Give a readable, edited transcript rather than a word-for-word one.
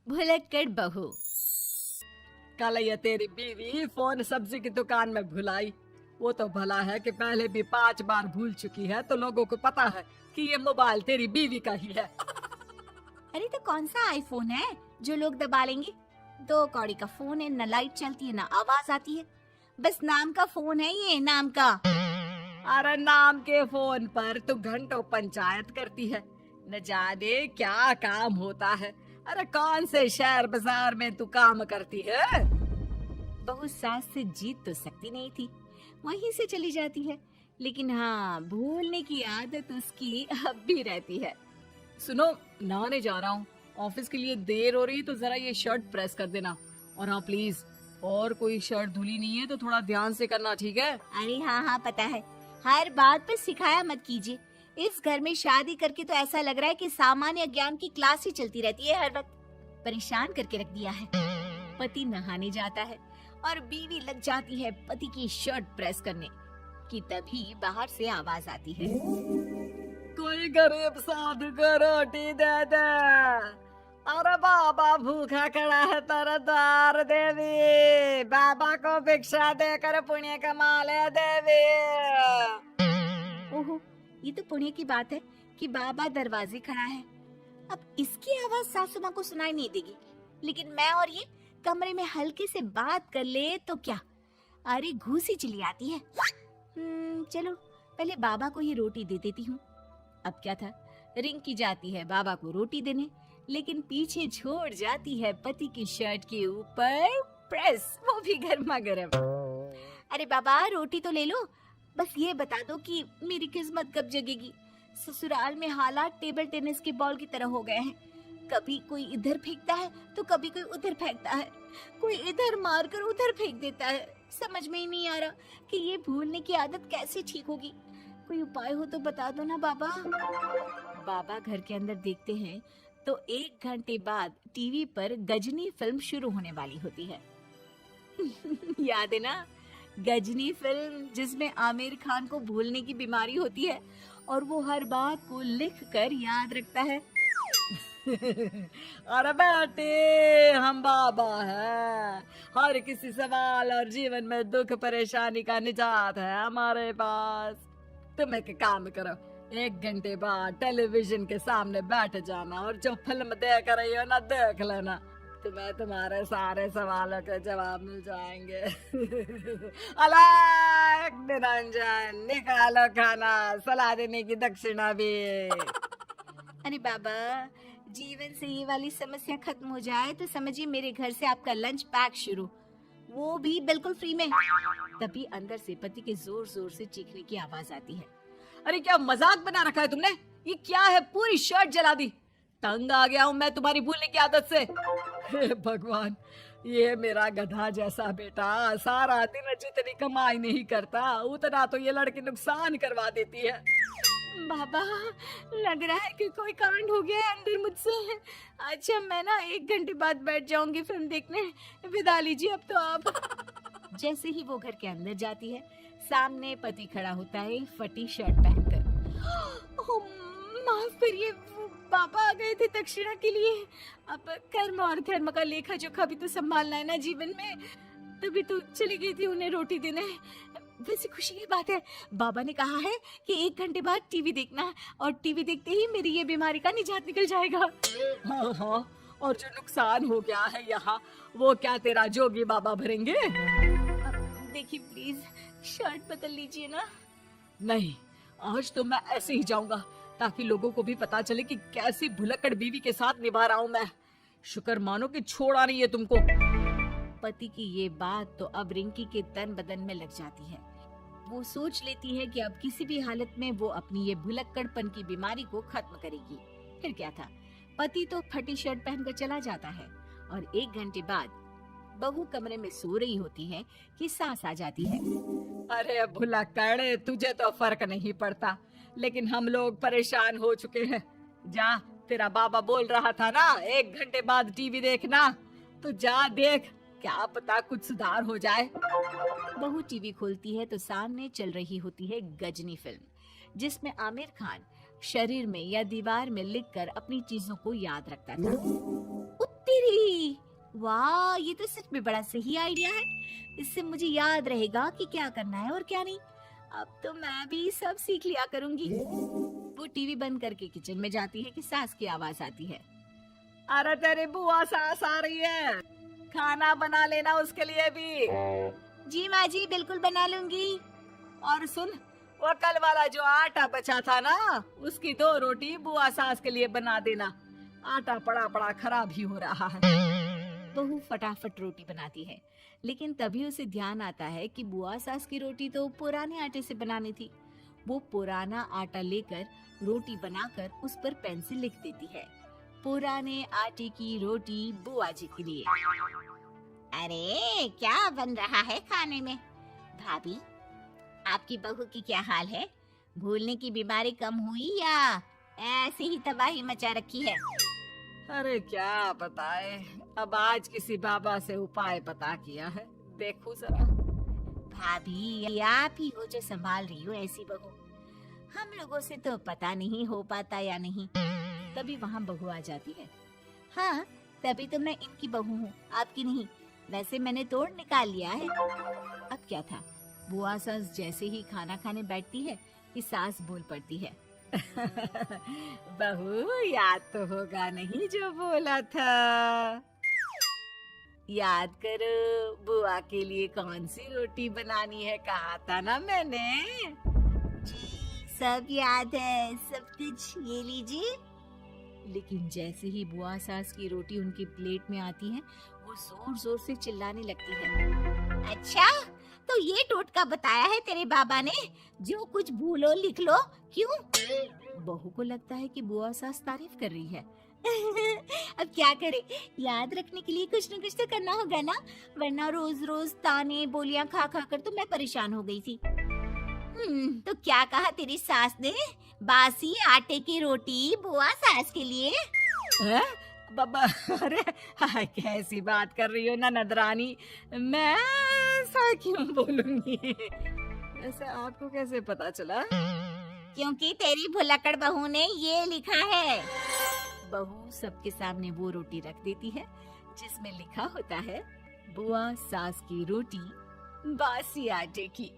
भुलक्कड़ बहू। कल ये तेरी बीवी फोन सब्जी की दुकान में भुलाई। वो तो भला है कि पहले भी 5 बार भूल चुकी है, तो लोगों को पता है कि ये मोबाइल तेरी बीवी का ही है। अरे तो कौन सा आईफोन है जो लोग दबा लेंगे? 2 कौड़ी का फोन है, न लाइट चलती है ना आवाज आती है। बस नाम का फोन है, ये नाम का। अरे नाम के फोन पर तू घंटों पंचायत करती है, न जाने क्या काम होता है। अरे कौन से शहर बाजार में तू काम करती है? बहू सास से जीत तो सकती नहीं थी, वहीं से चली जाती है। लेकिन हाँ, भूलने की आदत उसकी अब भी रहती है। सुनो, नहाने जा रहा हूँ, ऑफिस के लिए देर हो रही है, तो जरा ये शर्ट प्रेस कर देना। और हाँ प्लीज, और कोई शर्ट धुली नहीं है तो थोड़ा ध्यान से करना, ठीक है? अरे हाँ हाँ पता है, हर बात पर सिखाया मत कीजिए। इस घर में शादी करके तो ऐसा लग रहा है कि सामान्य ज्ञान की क्लास ही चलती रहती है हर वक्त। परेशान करके रख दिया है। पति नहाने जाता है और बीवी लग जाती है पति की शर्ट प्रेस करने कि तभी बाहर से आवाज आती है। कोई गरीब साधु को रोटी दे दे। अरे बाबा भूखा खड़ा है तेरे द्वार देवी, बाबा को भिक्षा देकर पुण्य कमा ले देवी। ओहो, ये तो पुण्य की बात है कि बाबा दरवाजे खड़ा है। अब इसकी आवाज सासू माँ को सुनाई नहीं देगी, लेकिन मैं और ये कमरे में हल्के से बात कर ले तो क्या? अरे घूसी चली आती है। चलो पहले बाबा को ये रोटी दे देती हूँ। अब क्या था, रिंकी जाती है बाबा को रोटी देने, लेकिन पीछे छोड़ जाती है पति की शर्ट के ऊपर प्रेस, वो भी गर्मा गर्म। अरे बाबा रोटी तो ले लो, बस ये बता दो कि मेरी किस्मत कब जगेगी। ससुराल में हालात टेबल टेनिस के बॉल की तरह हो गए हैं। कभी कोई इधर फेंकता है तो कभी कोई उधर फेंकता है, कोई इधर मारकर उधर फेंक देता है। समझ में ही नहीं आ रहा कि ये भूलने की आदत कैसे ठीक होगी। कोई उपाय हो तो बता दो ना बाबा। बाबा घर के अंदर देखते हैं तो 1 घंटे बाद टीवी पर गजनी फिल्म शुरू होने वाली होती है। याद है ना, गजनी फिल्म जिसमें आमिर खान को भूलने की बीमारी होती है और वो हर बात को लिख कर याद रखता है। अरे बेटे, हम बाबा हैं, हर किसी सवाल और जीवन में दुख परेशानी का निजात है हमारे पास। तुम एक काम करो, 1 घंटे बाद टेलीविजन के सामने बैठ जाना और जो फिल्म देख रही हो ना देख लेना, तुम्हें तुम्हारे सारे सवालों के जवाब मिल जाएंगे। अलग निरंजन, निकालो खाना, सलाह देने की दक्षिणा भी। अरे बाबा, जीवन से ये वाली समस्या खत्म हो जाए तो समझिए मेरे घर से आपका लंच पैक शुरू, वो भी बिल्कुल फ्री में। तभी अंदर से पति के जोर जोर से चीखने की आवाज आती है। अरे क्या मजाक बना रखा है तुमने? ये क्या है, पूरी शर्ट जला दी। तंग आ गया हूँ मैं तुम्हारी भूलने की आदत से। हे भगवान, ये मेरा गधा जैसा बेटा सारा दिन जितनी कमाई नहीं करता उतना तो ये लड़की नुकसान करवा देती है। बाबा, लग रहा है कि कोई कांड हो गया है अंदर मुझसे। अच्छा मैं ना 1 घंटे बाद बैठ जाऊंगी फिल्म देखने, विदा लीजिए अब तो आप। जैसे ही वो घर के अंदर जाती है, सामने पति खड़ा होता है फटी शर्ट पहनकर। ओह, माफ करिए, वो पापा आ गए थे दक्षिणा के लिए। अब कर्म और धर्म का लेखा जोखा भी तो संभालना है ना जीवन में, तभी तो चली गई थी उन्हें रोटी देने। वैसे खुशी की बात है, बाबा ने कहा है कि 1 घंटे बाद टीवी देखना है और टीवी देखते ही मेरी ये बीमारी का निजात निकल जाएगा। हाँ हाँ, और जो नुकसान हो गया है यहाँ, वो क्या तेरा जोगी बाबा भरेंगे? देखिए प्लीज, शर्ट बदल लीजिए ना। नहीं, आज तो मैं ऐसे ही जाऊंगा ताकि लोगों को भी पता चले कि कैसी भुलक्कड़ बीवी के साथ निभा रहा हूँ मैं। शुक्र मानो कि छोड़ा नहीं है तुमको। पति की ये बात तो अब रिंकी के तन बदन में लग जाती है। वो सोच लेती है कि अब किसी भी हालत में वो अपनी ये भुलक्कड़पन की बीमारी को खत्म करेगी। फिर क्या था, पति तो फटी शर्ट पहनकर चला जाता है और 1 घंटे बाद बहू कमरे में सो रही होती है कि सास आ जाती है। अरे भुलक्कड़, तुझे तो फर्क नहीं पड़ता, लेकिन हम लोग परेशान हो चुके हैं। जा, तेरा बाबा बोल रहा था ना 1 घंटे बाद टीवी देखना, तो जा देख, क्या पता कुछ सुधार हो जाए। बहू टीवी खोलती है तो सामने चल रही होती है गजनी फिल्म, जिसमें आमिर खान शरीर में या दीवार में लिखकर अपनी चीजों को याद रखता था। तेरी, वाह ये तो सच में बड़ा सही आइडिया है। इससे मुझे याद रहेगा कि क्या करना है और क्या नहीं। अब तो मैं भी सब सीख लिया करूंगी। वो टीवी बंद करके किचन में जाती है कि सास की आवाज आती है। अरे तेरी बुआ सास आ रही है, खाना बना लेना उसके लिए भी। जी माँ जी, बिल्कुल बना लूंगी। और सुन, वो कल वाला जो आटा बचा था ना, उसकी 2 रोटी बुआ सास के लिए बना देना। आटा पड़ा पड़ा खराब ही हो रहा है। बहू फटाफट रोटी बनाती है, लेकिन तभी उसे ध्यान आता है कि बुआ सास की रोटी तो पुराने आटे से बनानी थी। वो पुराना आटा लेकर रोटी बनाकर उस पर पेन से लिख देती है, पुराने आटे की रोटी बुआ जी के लिए। अरे क्या बन रहा है खाने में? भाभी, आपकी बहू की क्या हाल है? भूलने की बीमारी कम हुई या ऐसे ही तबाही मचा रखी है? अरे क्या बताए, अब आज किसी बाबा से उपाय पता किया है, देखो जरा। भाभी, ये आप ही हो जो संभाल रही हो ऐसी बहू। हम लोगों से तो पता नहीं हो पाता या नहीं। तभी वहाँ बहू आ जाती है। हाँ, तभी तो मैं इनकी बहू हूँ, आपकी नहीं। वैसे मैंने तोड़ निकाल लिया है। अब क्या था, बुआ सास जैसे ही खाना खाने बैठती है कि सास बोल पड़ती है। बहू, याद तो होगा नहीं जो बोला था? याद करो, बुआ के लिए कौन सी रोटी बनानी है, कहा था ना मैंने। सब याद है, सब कुछ, ये लीजिए। लेकिन जैसे ही बुआ सास की रोटी उनकी प्लेट में आती है, वो जोर जोर से चिल्लाने लगती है। अच्छा, तो ये टोटका बताया है तेरे बाबा ने, जो कुछ भूलो लिख लो, क्यों? बहू को लगता है कि बुआ सास तारीफ कर रही है। अब क्या करे, याद रखने के लिए कुछ न कुछ तो करना होगा ना, वरना रोज रोज ताने बोलियां खा खा कर तो मैं परेशान हो गई थी। तो क्या कहा तेरी सास ने? बासी आटे की रोटी बुआ सास के लिए? है? बाबा, अरे हाय, कैसी बात कर रही हो ननद रानी, मैं ऐसा क्यों बोलूंगी? ऐसा आपको कैसे पता चला? क्योंकि तेरी भुलक्कड़ बहू ने ये लिखा है। बहू सबके सामने वो रोटी रख देती है जिसमें लिखा होता है, बुआ सास की रोटी बासी आटे की।